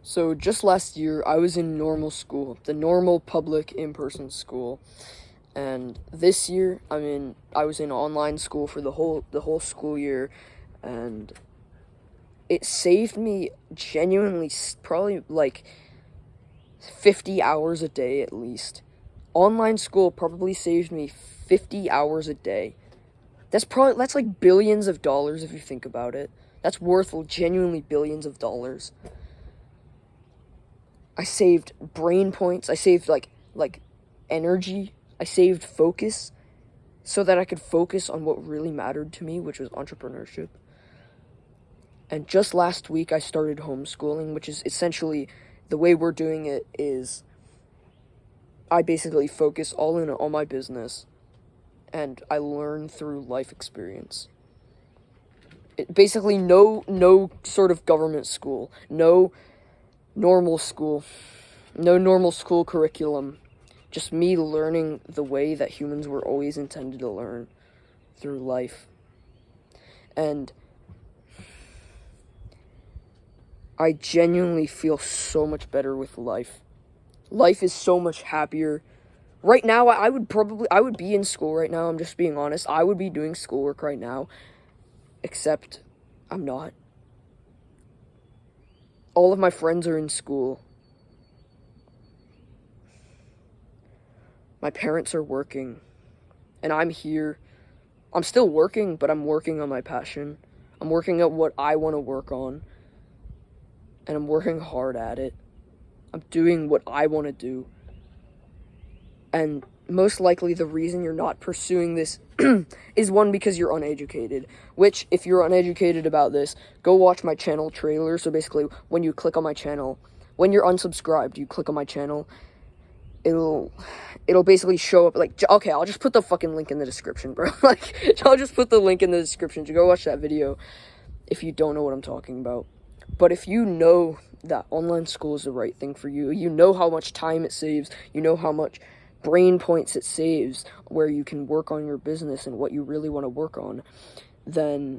So just last year, I was in normal school, the normal public in-person school, and this year I was in online school for the whole school year, and it saved me genuinely probably like 50 hours a day at least. Online school probably saved me 50 hours a day. That's like billions of dollars if you think about it. That's worth genuinely billions of dollars. I saved brain points. I saved like energy. I saved focus so that I could focus on what really mattered to me, which was entrepreneurship. And just last week I started homeschooling, which is essentially the way we're doing it is I basically focus all in on my business and I learn through life experience. Basically no sort of government school, normal school, no normal school curriculum. Just me learning the way that humans were always intended to learn through life. And I genuinely feel so much better with life. Life is so much happier. Right now, I would be in school right now. I'm just being honest. I would be doing schoolwork right now, except I'm not. All of my friends are in school. My parents are working, and I'm here. I'm still working, but I'm working on my passion. I'm working at what I want to work on, and I'm working hard at it. I'm doing what I want to do. And most likely the reason you're not pursuing this is one, because you're uneducated. Which, if you're uneducated about this, go watch my channel trailer. So basically, when you click on my channel, when you're unsubscribed, you click on my channel, it'll basically show up, like, okay, I'll just put the fucking link in the description, bro. Like, I'll just put the link in the description to go watch that video if you don't know what I'm talking about. But if you know that online school is the right thing for you, you know how much time it saves, you know how much brain points it saves where you can work on your business and what you really want to work on, then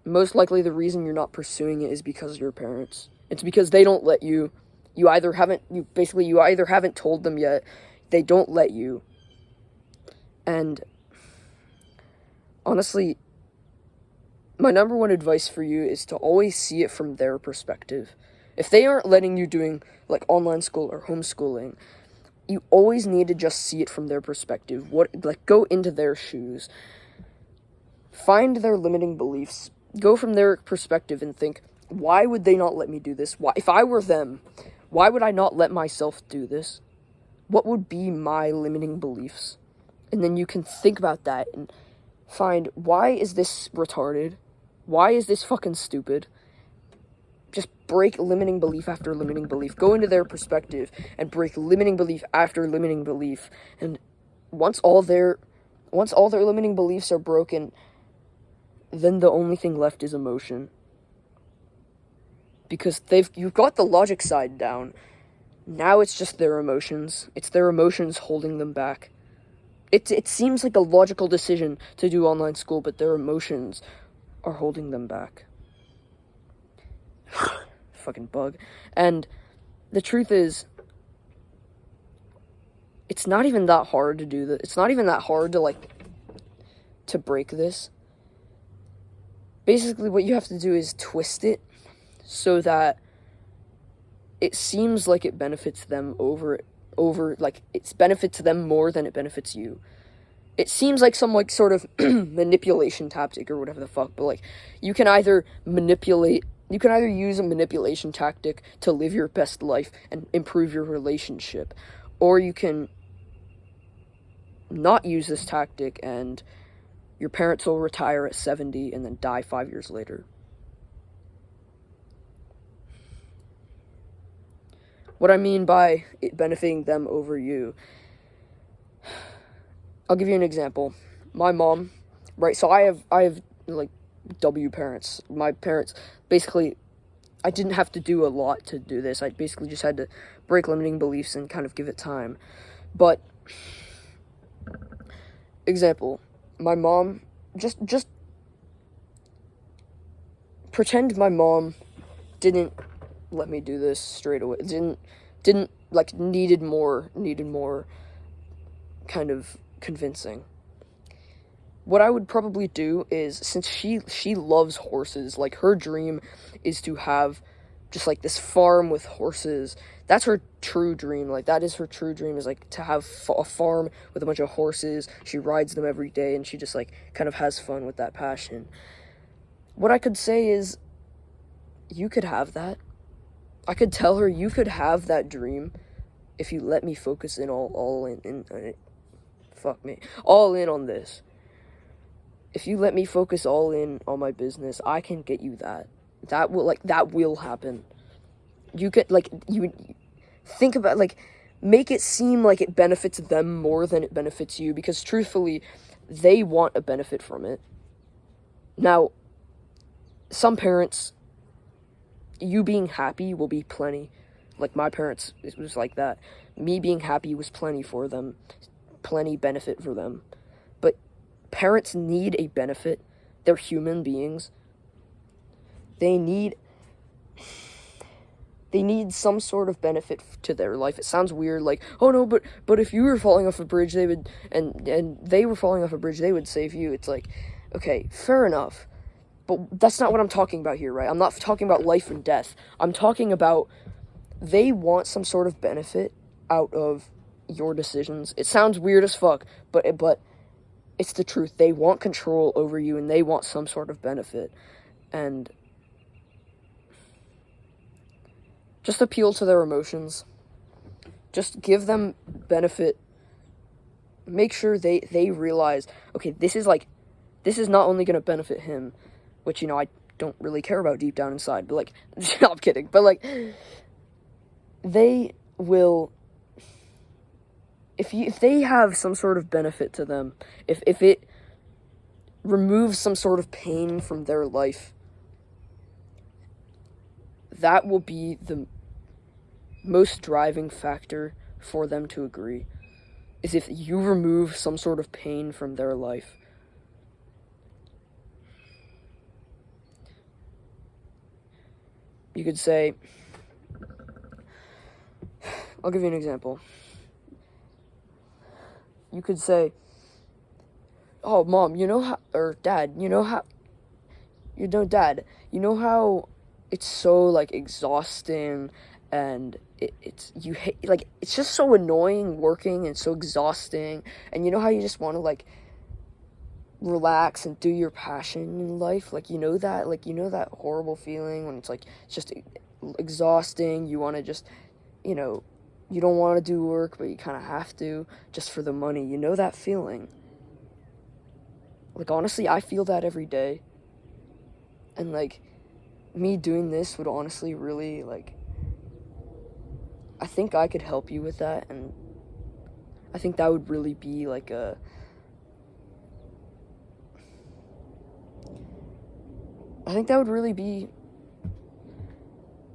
most likely the reason you're not pursuing it is because of your parents. It's because they don't let you. You either haven't told them yet, they don't let you. And honestly, my number one advice for you is to always see it from their perspective. If they aren't letting you doing like online school or homeschooling, you always need to just see it from their perspective. Go into their shoes. Find their limiting beliefs. Go from their perspective and think, why would they not let me do this? Why, if I were them, why would I not let myself do this? What would be my limiting beliefs? And then you can think about that and find, why is this retarded? Why is this fucking stupid? Just break limiting belief after limiting belief. Go into their perspective and break limiting belief after limiting belief. And once all their limiting beliefs are broken, then the only thing left is emotion. Because you've got the logic side down. Now it's just their emotions. It's their emotions holding them back. It seems like a logical decision to do online school, but their emotions are holding them back. Fucking bug. And the truth is, it's not even that hard to do that. It's not even that hard to break this. Basically, what you have to do is twist it so that it seems like it benefits them over like it benefits them more than it benefits you. It seems like some sort of manipulation tactic or whatever the fuck, but like you can either use a manipulation tactic to live your best life and improve your relationship, or you can not use this tactic and your parents will retire at 70 and then die 5 years later. What I mean by it benefiting them over you, I'll give you an example. My mom, right, so I have like W parents. My parents, basically, I didn't have to do a lot to do this. I basically just had to break limiting beliefs and kind of give it time. But, example, my mom, just pretend my mom didn't let me do this straight away. Didn't like needed more kind of convincing. What I would probably do is, since she loves horses, like her dream is to have just like this farm with horses. That's her true dream. Like that is her true dream, is like to have a farm with a bunch of horses. She rides them every day and she just like kind of has fun with that passion. What I could say is, you could have that. I could tell her you could have that dream if you let me focus in all in on this. If you let me focus all in on my business, I can get you that. That will happen. You could, you think about, make it seem like it benefits them more than it benefits you, because truthfully, they want a benefit from it. Now, some parents, you being happy will be plenty. Like my parents, it was like that. Me being happy was plenty for them. Plenty benefit for them. But parents need a benefit. They're human beings. They need some sort of benefit to their life. It sounds weird, like, oh no, but if you were falling off a bridge, they would, and they were falling off a bridge, they would save you. It's like, okay, fair enough. But that's not what I'm talking about here, right? I'm not talking about life and death. I'm talking about they want some sort of benefit out of your decisions. It sounds weird as fuck, but it's the truth. They want control over you, and they want some sort of benefit. And just appeal to their emotions. Just give them benefit. Make sure they realize, okay, this is not only going to benefit him, which, I don't really care about deep down inside, but, no, I'm kidding, but, they will, if they have some sort of benefit to them, if it removes some sort of pain from their life, that will be the most driving factor for them to agree, is if you remove some sort of pain from their life. You could say, I'll give you an example. You could say, oh, Mom, or Dad, Dad, how it's so, exhausting, and it's just so annoying working, and so exhausting, and how you just want to, relax and do your passion in life, that horrible feeling when it's just exhausting. You want to just, you don't want to do work, but you kind of have to just for the money. That feeling. Honestly, I feel that every day, and me doing this would honestly really I think I could help you with that, and I think that would really be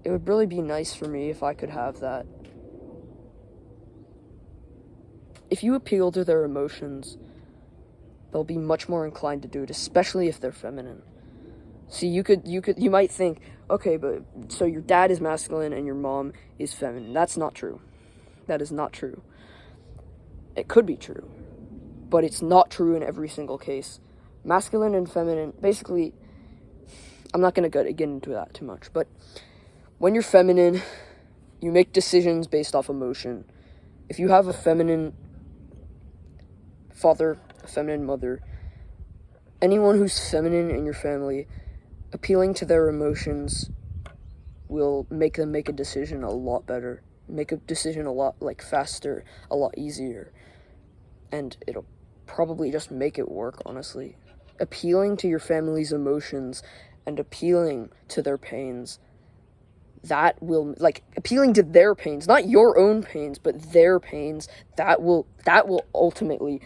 it would really be nice for me if I could have that. If you appeal to their emotions, they'll be much more inclined to do it, especially if they're feminine. See, you might think, okay, but so your dad is masculine and your mom is feminine. That's not true. That is not true. It could be true, but it's not true in every single case. Masculine and feminine, basically, I'm not going to get into that too much, but when you're feminine, you make decisions based off emotion. If you have a feminine father, a feminine mother, anyone who's feminine in your family, appealing to their emotions will make them make a decision a lot better, make a decision a lot faster, a lot easier, and it'll probably just make it work, honestly. Appealing to your family's emotions and appealing to their pains, that will, appealing to their pains, not your own pains, but their pains, that will ultimately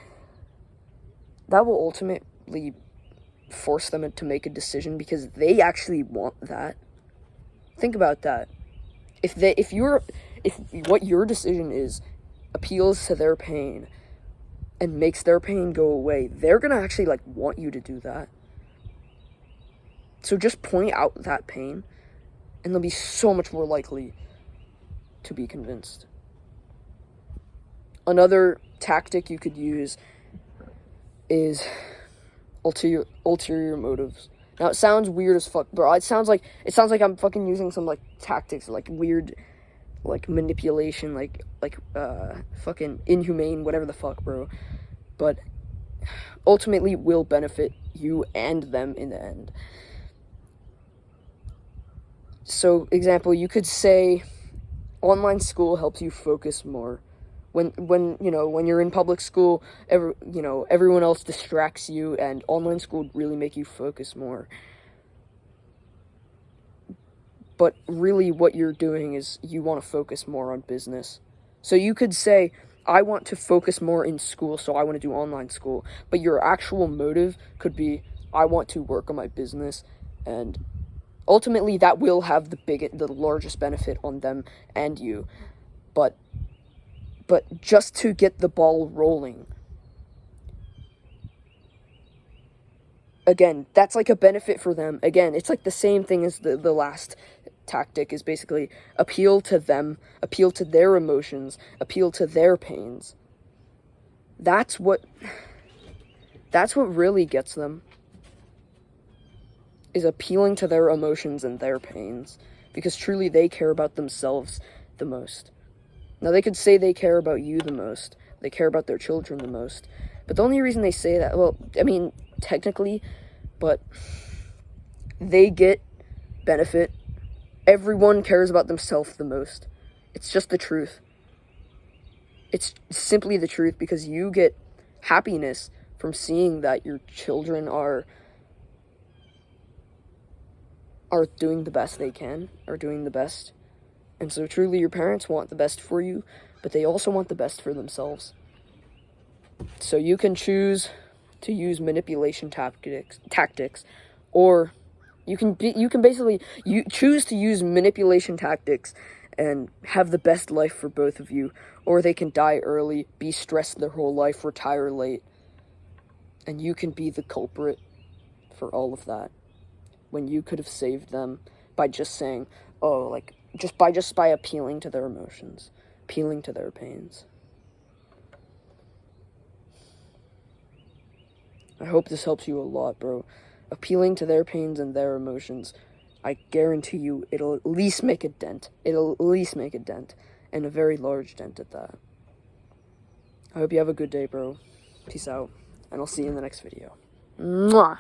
force them to make a decision, because they actually want that. Think about that. If what your decision is appeals to their pain and makes their pain go away, they're gonna actually want you to do that. So just point out that pain And they'll be so much more likely to be convinced. Another tactic you could use is ulterior motives. Now it sounds weird as fuck, bro. It sounds like I'm fucking using some like tactics, like weird, like manipulation, like fucking inhumane, whatever the fuck, bro. But ultimately will benefit you and them in the end. So, example, you could say online school helps you focus more. When you're in public school, everyone else distracts you, and online school would really make you focus more. But really what you're doing is you want to focus more on business. So you could say, I want to focus more in school, so I want to do online school. But your actual motive could be, I want to work on my business, and ultimately that will have the largest benefit on them and you. But just to get the ball rolling, again, that's like a benefit for them. Again, it's like the same thing as the last tactic, is basically appeal to them, appeal to their emotions, appeal to their pains. That's what really gets them, is appealing to their emotions and their pains, because truly they care about themselves the most. Now, they could say they care about you the most, they care about their children the most, but the only reason they say that, well, I mean, technically, but they get benefit. Everyone cares about themselves the most. It's just the truth. It's simply the truth, because you get happiness from seeing that your children are doing the best they can, are doing the best. And so truly your parents want the best for you, but they also want the best for themselves. So you can choose to use manipulation tactics, or you can basically choose to use manipulation tactics and have the best life for both of you, or they can die early, be stressed their whole life, retire late, and you can be the culprit for all of that, when you could have saved them by just saying, oh, like, just by appealing to their emotions, appealing to their pains. I hope this helps you a lot, bro. Appealing to their pains and their emotions, I guarantee you it'll at least make a dent. It'll at least make a dent, and a very large dent at that. I hope you have a good day, bro. Peace out, and I'll see you in the next video. Mwah!